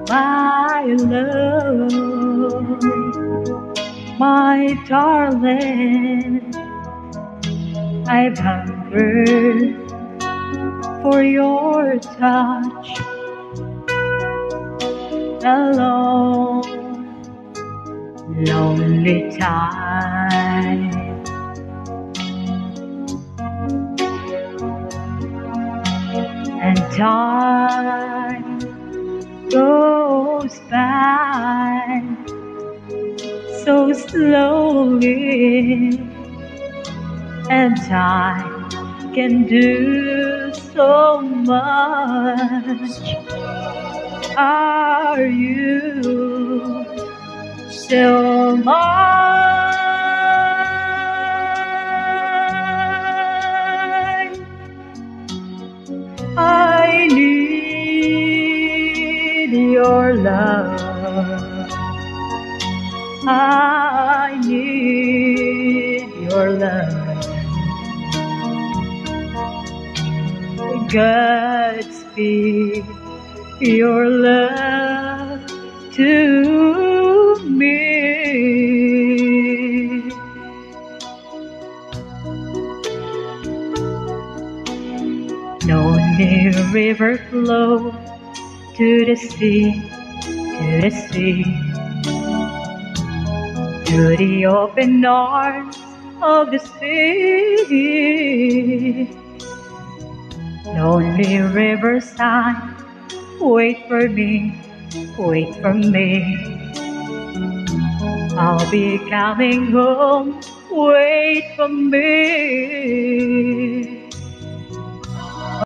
my love, my darling. I've hungered for your touch alone, lonely time. And time goes by so slowly, and time can do so much. Are you still mine? I need your love. I need your love. Godspeed your love to me. Lonely river flow to the sea, to the sea, to the open arms of the sea. Lonely riverside, wait for me, wait for me. I'll be coming home, wait for me.